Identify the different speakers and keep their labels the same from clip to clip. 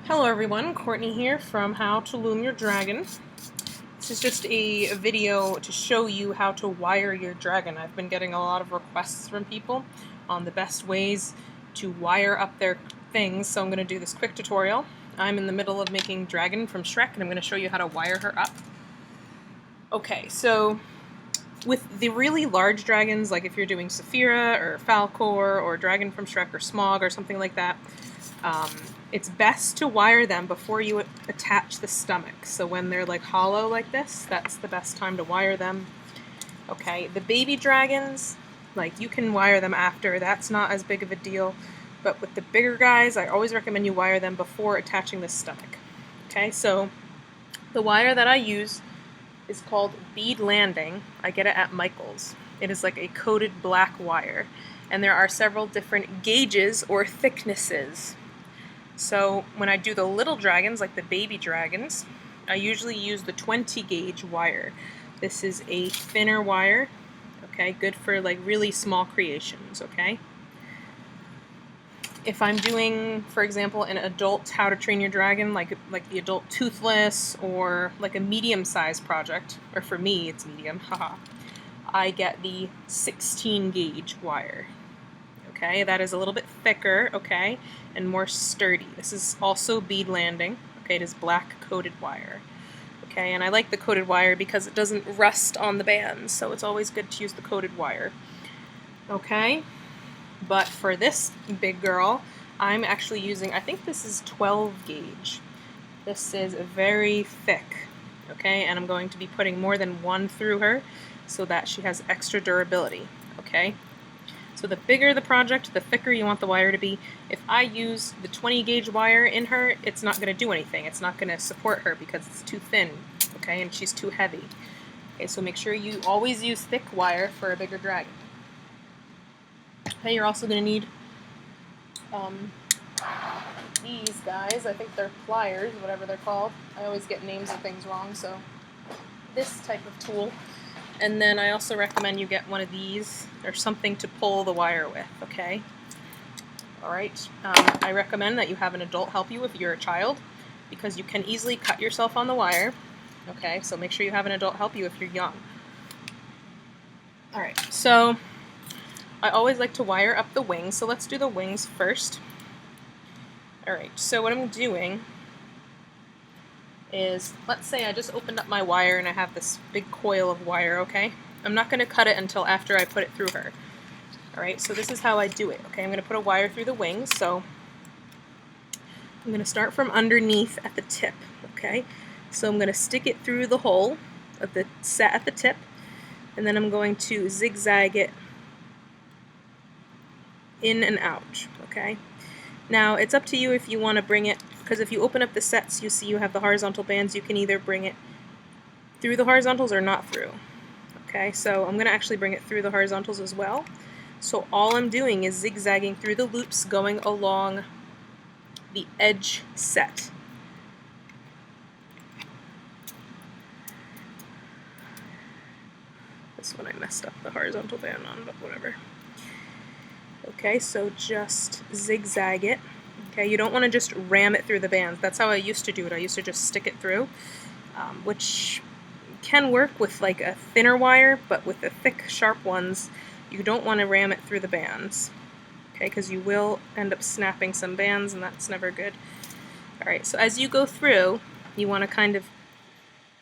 Speaker 1: Hello everyone, Courtney here from How to Loom Your Dragon. This is just a video to show you how to wire your dragon. I've been getting a lot of requests from people on the best ways to wire up their things, so I'm going to do this quick tutorial. I'm in the middle of making Dragon from Shrek, and I'm going to show you how to wire her up. Okay, so with the really large dragons, like if you're doing Saphira or Falkor or Dragon from Shrek or Smog or something like that, it's best to wire them before you attach the stomach. So when they're like hollow like this, that's the best time to wire them. Okay, the baby dragons, like you can wire them after, that's not as big of a deal. But with the bigger guys, I always recommend you wire them before attaching the stomach. Okay, so the wire that I use is called Bead Landing. I get it at Michael's. It is like a coated black wire, and there are several different gauges or thicknesses. So when I do the little dragons, like the baby dragons, I usually use the 20 gauge wire. This is a thinner wire, okay, good for like really small creations, okay? If I'm doing, for example, an adult How to Train Your Dragon, like the adult Toothless, or like a medium-sized project, or for me it's medium, haha, I get the 16 gauge wire. Okay, that is a little bit thicker, okay, and more sturdy. This is also Bead Landing. Okay, it is black coated wire. Okay, and I like the coated wire because it doesn't rust on the bands, so it's always good to use the coated wire. Okay, but for this big girl, I'm actually using, I think this is 12 gauge. This is very thick, okay, and I'm going to be putting more than one through her so that she has extra durability, okay? So the bigger the project, the thicker you want the wire to be. If I use the 20 gauge wire in her, it's not going to do anything. It's not going to support her because it's too thin, okay, and she's too heavy. Okay, so make sure you always use thick wire for a bigger dragon. Okay, you're also going to need these guys. I think they're pliers, whatever they're called. I always get names of things wrong, so this type of tool. And then I also recommend you get one of these or something to pull the wire with, okay? Alright, I recommend that you have an adult help you if you're a child, because you can easily cut yourself on the wire, okay? So make sure you have an adult help you if you're young. Alright, so I always like to wire up the wings, so let's do the wings first. Alright, so what I'm doing is, let's say I just opened up my wire and I have this big coil of wire, okay? I'm not going to cut it until after I put it through her. Alright, so this is how I do it, okay? I'm going to put a wire through the wings, so I'm going to start from underneath at the tip, okay? So I'm going to stick it through the hole of the set at the tip, and then I'm going to zigzag it in and out, okay? Now, it's up to you if you want to bring it, because if you open up the sets, you see you have the horizontal bands. You can either bring it through the horizontals or not through. Okay, so I'm going to actually bring it through the horizontals as well. So all I'm doing is zigzagging through the loops going along the edge set. This one I messed up the horizontal band on, but whatever. Okay, so just zigzag it. Okay, you don't want to just ram it through the bands. That's how I used to do it. I used to just stick it through, which can work with like a thinner wire, but with the thick, sharp ones, you don't want to ram it through the bands. Okay, because you will end up snapping some bands, and that's never good. Alright, so as you go through, you want to kind of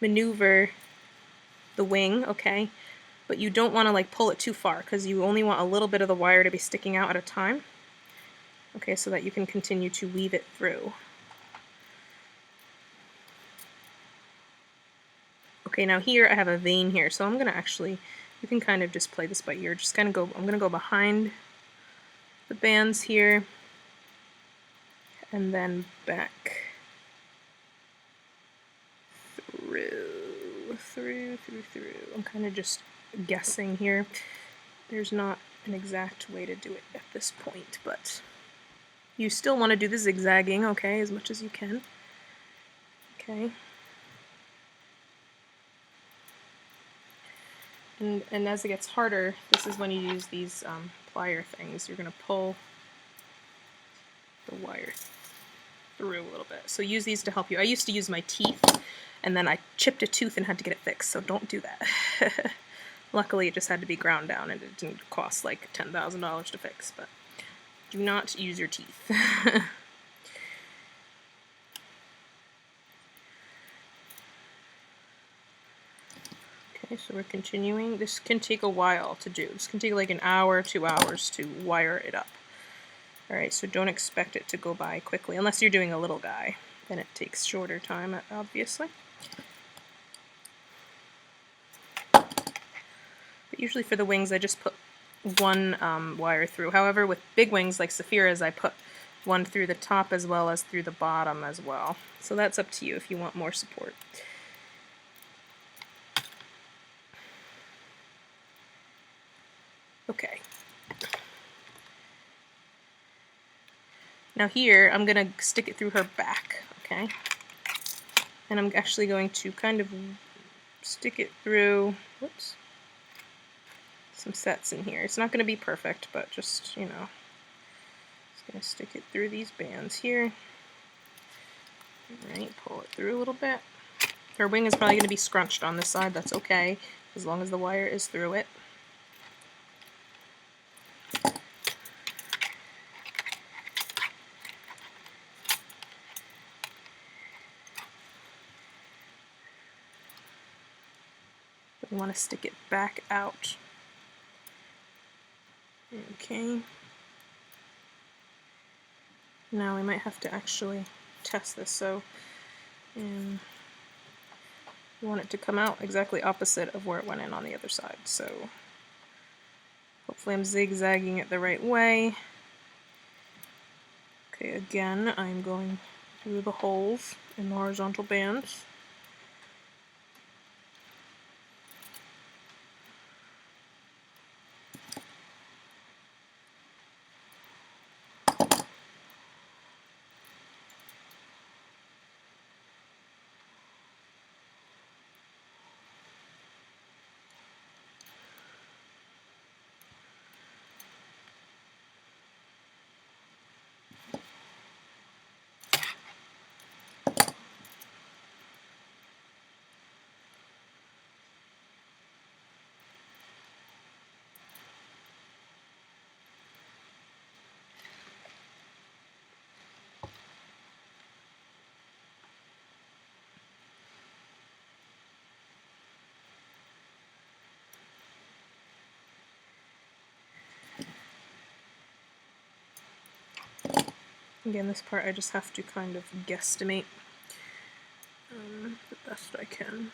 Speaker 1: maneuver the wing, okay? But you don't want to like pull it too far, because you only want a little bit of the wire to be sticking out at a time. Okay, so that you can continue to weave it through. Okay, now here I have a vein here, so I'm going to actually, you can kind of just play this by ear, just kind of go, I'm going to go behind the bands here, and then back through. I'm kind of just guessing here. There's not an exact way to do it at this point, but you still want to do the zigzagging, okay, as much as you can. Okay. And as it gets harder, this is when you use these plier things. You're going to pull the wire through a little bit. So use these to help you. I used to use my teeth, and then I chipped a tooth and had to get it fixed, so don't do that. Luckily, it just had to be ground down, and it didn't cost like $10,000 to fix, but do not use your teeth. Okay, so we're continuing. This can take a while to do. This can take like an hour, 2 hours to wire it up. Alright, so don't expect it to go by quickly, unless you're doing a little guy. Then it takes shorter time, obviously. But usually for the wings, I just put one wire through. However, with big wings like Saphira's, I put one through the top as well as through the bottom as well. So that's up to you if you want more support. Okay. Now here, I'm going to stick it through her back, okay? And I'm actually going to kind of stick it through, whoops, some sets in here. It's not going to be perfect, but just, you know, just going to stick it through these bands here. Alright, pull it through a little bit. Her wing is probably going to be scrunched on this side, that's okay, as long as the wire is through it. We want to stick it back out. Okay. Now we might have to actually test this. So we want it to come out exactly opposite of where it went in on the other side. So hopefully I'm zigzagging it the right way. Okay, again, I'm going through the holes in the horizontal bands. Again, this part I just have to kind of guesstimate the best I can.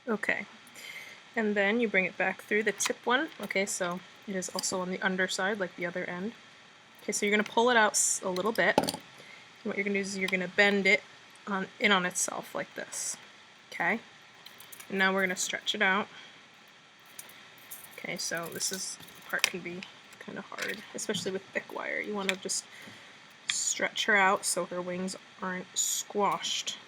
Speaker 1: Okay, and then you bring it back through the tip one. Okay, so it is also on the underside, like the other end. Okay, so you're going to pull it out a little bit. And what you're going to do is you're going to bend it in on itself like this. Okay, and now we're going to stretch it out. Okay, so this part can be kind of hard, especially with thick wire. You want to just stretch her out so her wings aren't squashed.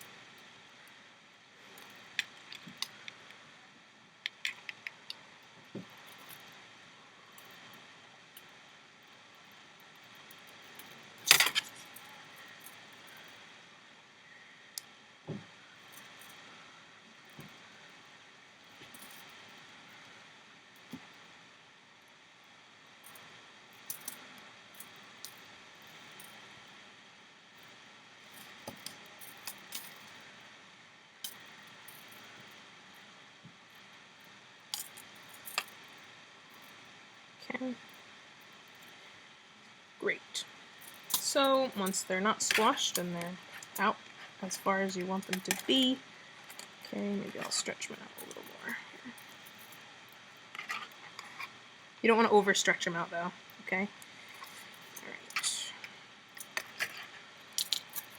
Speaker 1: Okay. Great. So once they're not squashed and they're out as far as you want them to be, okay, maybe I'll stretch them out a little more. You don't want to overstretch them out though, okay? Alright.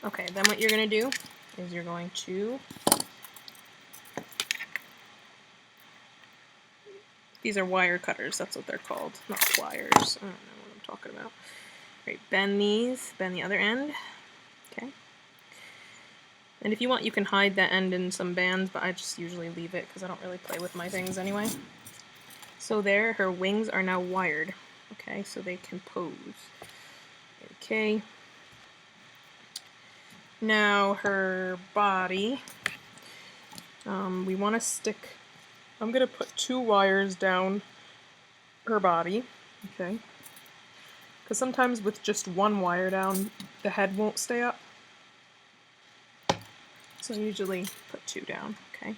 Speaker 1: Okay, then what you're going to do is you're going to... These are wire cutters, that's what they're called, not pliers. I don't know what I'm talking about. Right, bend these, bend the other end. Okay. And if you want, you can hide that end in some bands, but I just usually leave it because I don't really play with my things anyway. So there, her wings are now wired. Okay, so they can pose. Okay. Now her body, we want to stick... I'm going to put 2 wires down her body, okay? Because sometimes with just 1 wire down, the head won't stay up. So I usually put 2 down, okay?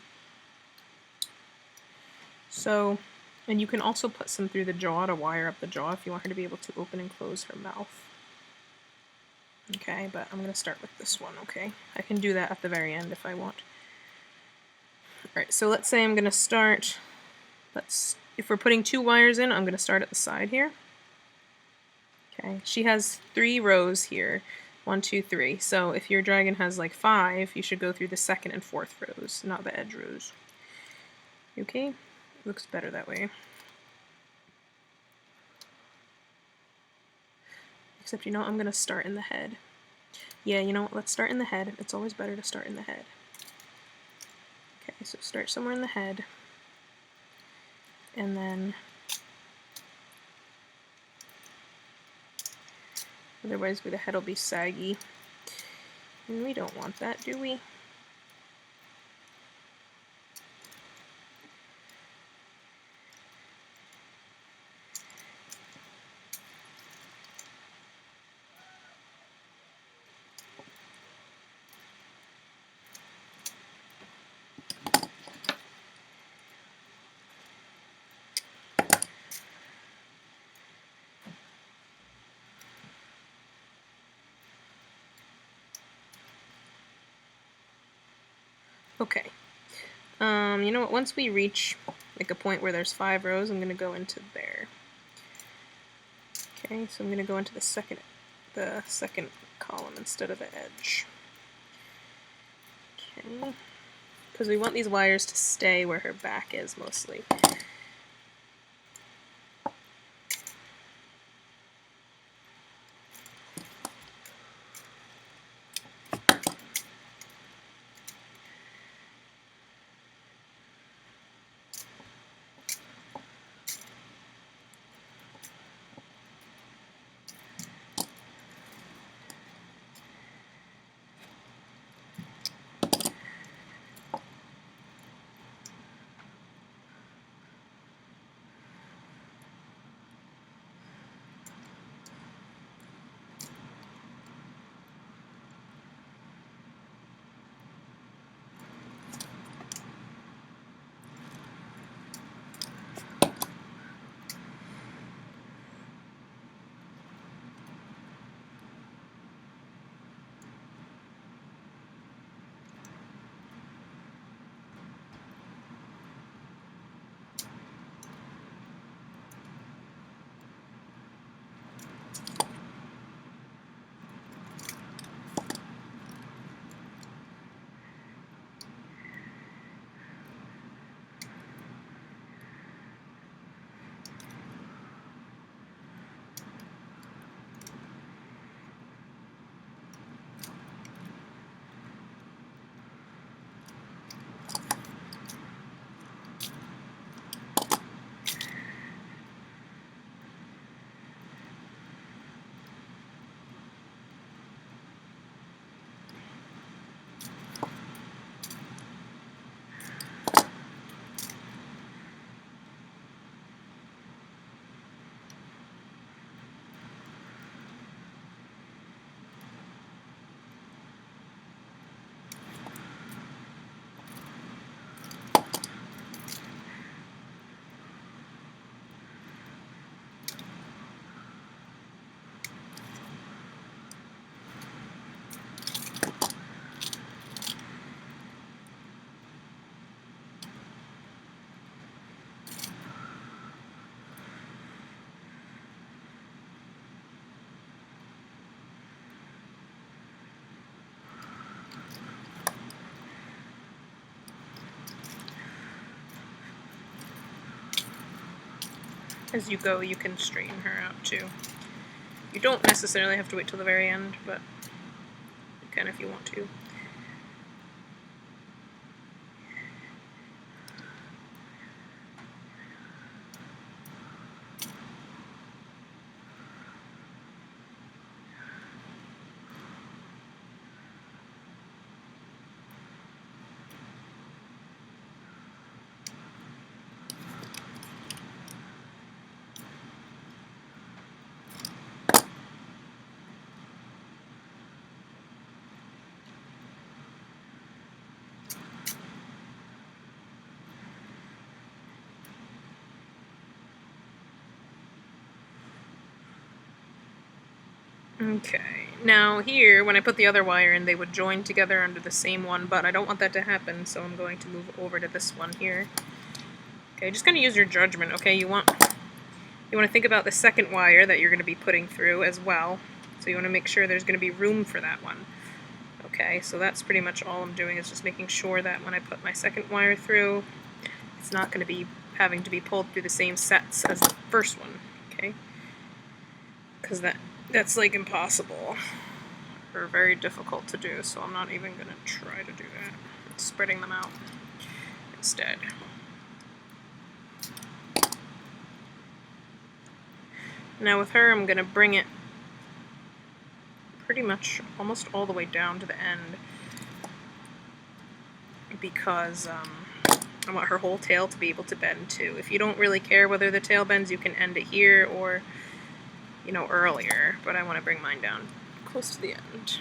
Speaker 1: So, and you can also put some through the jaw to wire up the jaw if you want her to be able to open and close her mouth. Okay, but I'm going to start with this one, okay? I can do that at the very end if I want. Alright, so let's say I'm going to start, if we're putting 2 wires in, I'm going to start at the side here. Okay, she has 3 rows here. 1, 2, 3. So if your dragon has like 5, you should go through the 2nd and 4th rows, not the edge rows. Okay? Looks better that way. Except, you know, I'm going to start in the head. Yeah, you know what? Let's start in the head. It's always better to start in the head. Okay, so start somewhere in the head. And then... Otherwise, the head will be saggy. And we don't want that, do we? Okay. You know what? Once we reach like a point where there's 5 rows, I'm going to go into there. Okay, so I'm going to go into the second column instead of the edge. Okay. Because we want these wires to stay where her back is mostly. as you go, you can straighten her out too. You don't necessarily have to wait till the very end, but you can if you want to. Okay, now here, when I put the other wire in, they would join together under the same one, but I don't want that to happen, so I'm going to move over to this one here. Okay, just kind of use your judgment, okay? You want to think about the second wire that you're going to be putting through as well, so you want to make sure there's going to be room for that one. Okay, so that's pretty much all I'm doing, is just making sure that when I put my second wire through, it's not going to be having to be pulled through the same sets as the first one, okay? Because that's like impossible, or very difficult to do, so I'm not even going to try to do that. I'm spreading them out instead. Now with her, I'm going to bring it pretty much almost all the way down to the end, because I want her whole tail to be able to bend too. If you don't really care whether the tail bends, you can end it here or, you know, earlier, but I want to bring mine down close to the end.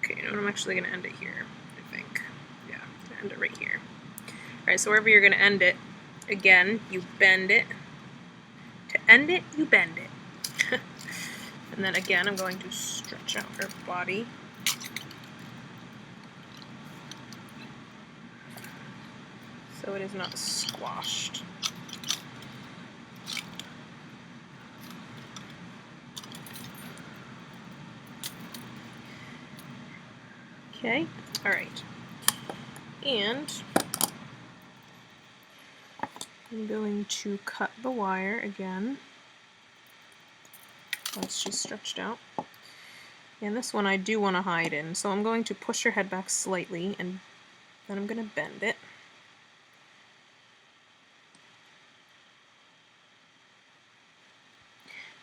Speaker 1: Okay, you know what, I'm actually going to end it here, I think. Yeah, end it right here. Alright, so wherever you're going to end it, again, you bend it. To end it, you bend it. And then again, I'm going to stretch out her body. So it is not squashed. Okay, alright. And I'm going to cut the wire again once she's stretched out. And this one I do want to hide in, so I'm going to push her head back slightly, and then I'm going to bend it.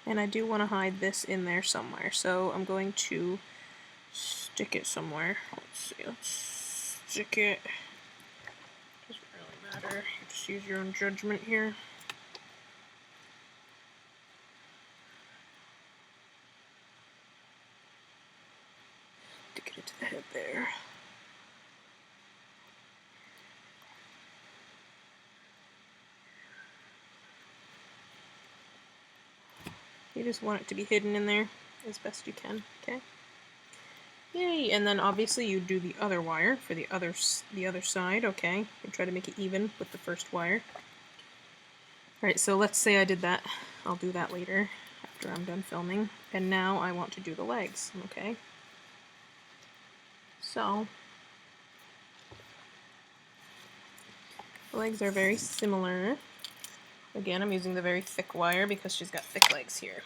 Speaker 1: And I do want to hide this in there somewhere, so I'm going to stick it somewhere. Let's see, let's stick it. Doesn't really matter. You just use your own judgment here. Stick it to the head there. You just want it to be hidden in there as best you can, okay? Yay! And then obviously you do the other wire for the other side, okay? You try to make it even with the first wire. Alright, so let's say I did that. I'll do that later after I'm done filming. And now I want to do the legs, okay? So the legs are very similar. Again, I'm using the very thick wire because she's got thick legs here.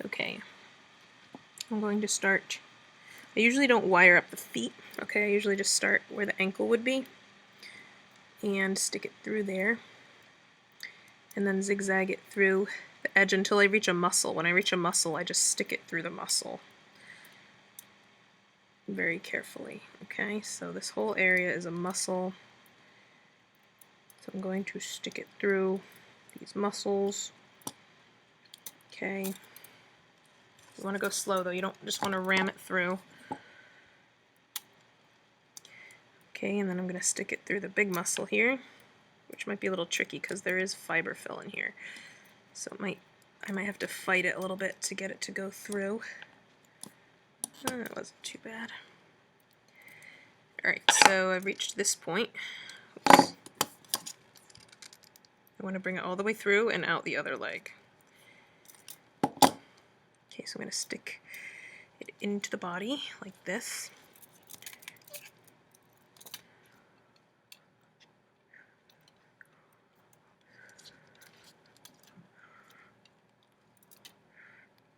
Speaker 1: Okay, I'm going to start. I usually don't wire up the feet, okay? I usually just start where the ankle would be and stick it through there, and then zigzag it through the edge until I reach a muscle. When I reach a muscle, I just stick it through the muscle very carefully, okay? So this whole area is a muscle, so I'm going to stick it through these muscles, okay? You want to go slow though, you don't just want to ram it through. Okay, and then I'm going to stick it through the big muscle here, which might be a little tricky because there is fiber fill in here. So I might have to fight it a little bit to get it to go through. That wasn't too bad. Alright, so I've reached this point. Oops. I want to bring it all the way through and out the other leg. Okay, so I'm going to stick it into the body like this.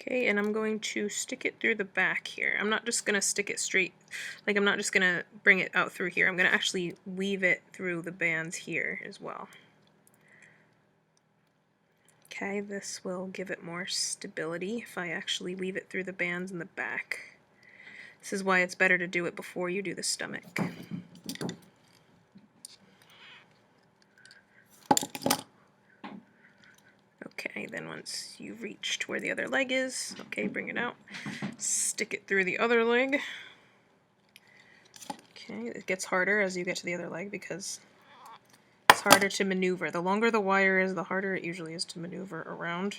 Speaker 1: Okay, and I'm going to stick it through the back here. I'm not just going to stick it straight, like I'm not just going to bring it out through here. I'm going to actually weave it through the bands here as well. Okay, this will give it more stability if I actually weave it through the bands in the back. This is why it's better to do it before you do the stomach. Okay, then once you've reached where the other leg is, okay, bring it out, stick it through the other leg. Okay, it gets harder as you get to the other leg because it's harder to maneuver. The longer the wire is, the harder it usually is to maneuver around.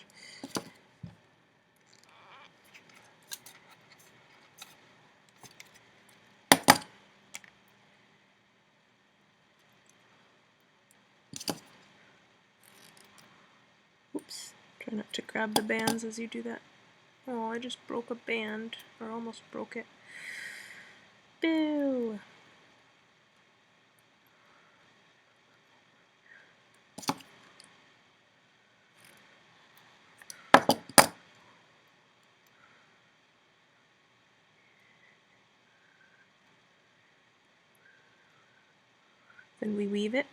Speaker 1: Oops, try not to grab the bands as you do that. Oh, I just broke a band, or almost broke it. Boo! Then we weave it.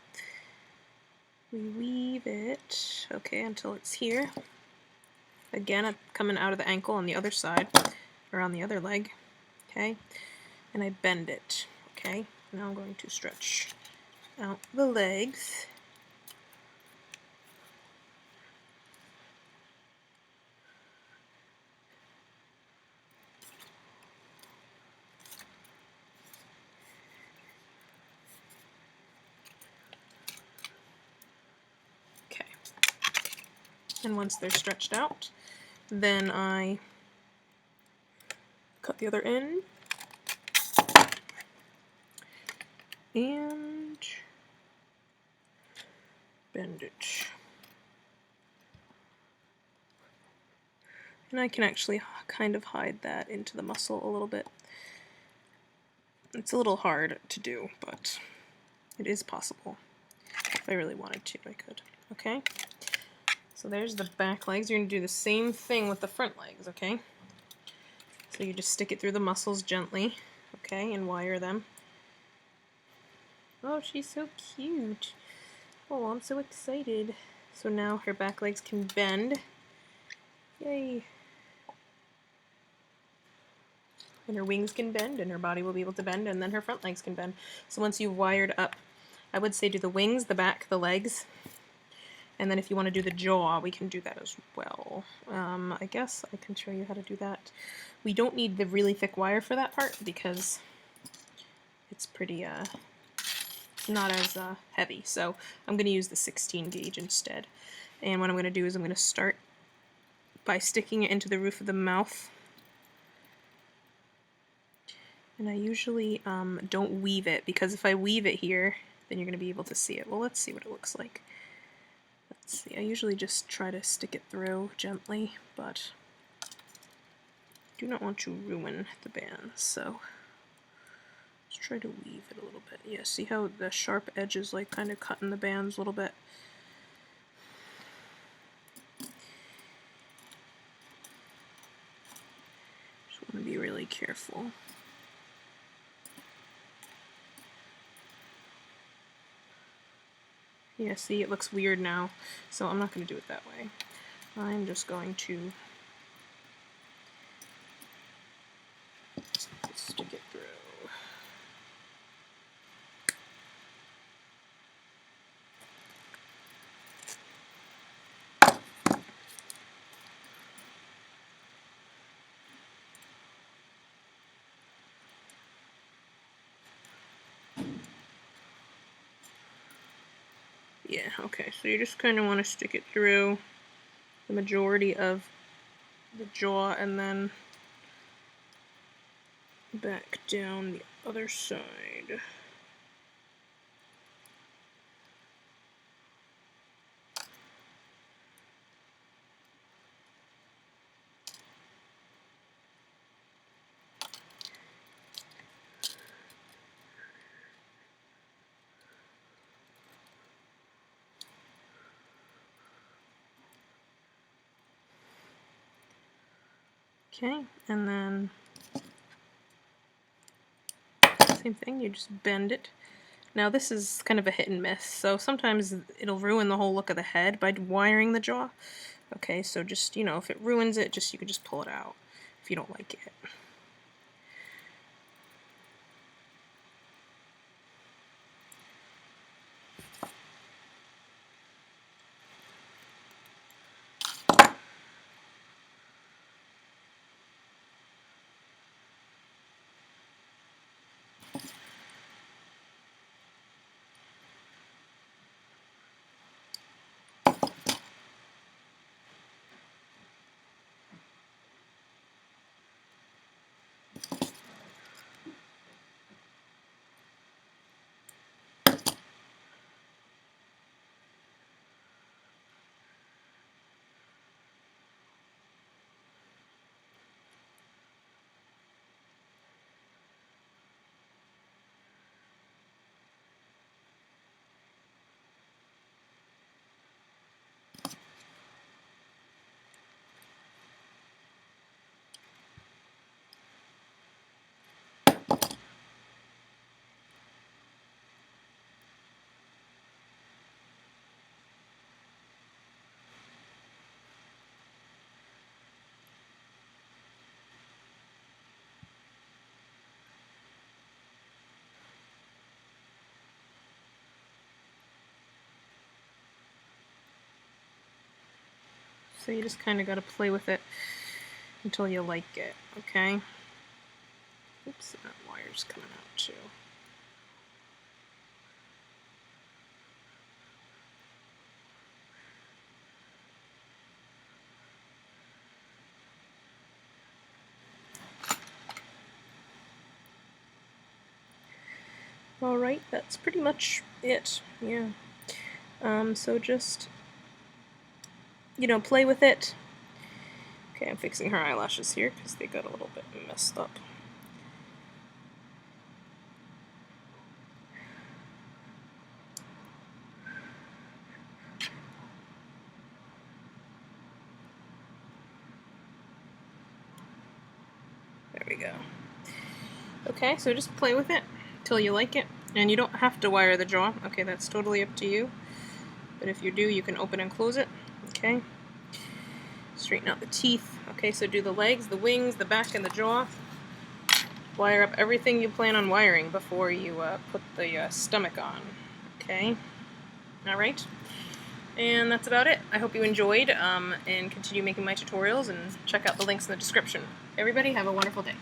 Speaker 1: We weave it, okay, until it's here. Again, I'm coming out of the ankle on the other side, or on the other leg, okay? And I bend it, okay? Now I'm going to stretch out the legs. Okay. And once they're stretched out, then I cut the other end and bend it. And I can actually kind of hide that into the muscle a little bit. It's a little hard to do, but it is possible. If I really wanted to, I could. Okay? So there's the back legs. You're going to do the same thing with the front legs, okay? So you just stick it through the muscles gently, okay, and wire them. Oh, she's so cute. Oh, I'm so excited. So now her back legs can bend. Yay. And her wings can bend, and her body will be able to bend, and then her front legs can bend. So once you've wired up, I would say do the wings, the back, the legs, and then if you want to do the jaw, we can do that as well. I guess I can show you how to do that. We don't need the really thick wire for that part because it's pretty, not as heavy. So I'm going to use the 16 gauge instead. And what I'm going to do is I'm going to start by sticking it into the roof of the mouth. And I usually don't weave it, because if I weave it here, then you're going to be able to see it. Well, let's see what it looks like. Let's see, I usually just try to stick it through gently, but do not want to ruin the bands, so Let's try to weave it a little bit. Yeah, see how the sharp edges like kind of cut in the bands a little bit? Just want to be really careful. Yeah, see, it looks weird now, so I'm not going to do it that way. I'm just going to stick it through. Yeah, okay, so you just kind of want to stick it through the majority of the jaw and then back down the other side. Okay, and then same thing, you just bend it. Now this is kind of a hit and miss, so sometimes it'll ruin the whole look of the head by wiring the jaw. Okay, so just, you know, if it ruins it, you can just pull it out if you don't like it. So you just kind of got to play with it until you like it, okay? Oops, that wire's coming out too. Alright, that's pretty much it, yeah. So just, you know, play with it. Okay, I'm fixing her eyelashes here because they got a little bit messed up. There we go. Okay, so just play with it till you like it. And you don't have to wire the jaw. Okay, that's totally up to you. But if you do, you can open and close it. Okay. Straighten out the teeth. Okay, so do the legs, the wings, the back, and the jaw. Wire up everything you plan on wiring before you put the stomach on. Okay. Alright. And that's about it. I hope you enjoyed and continue making my tutorials and check out the links in the description. Everybody have a wonderful day.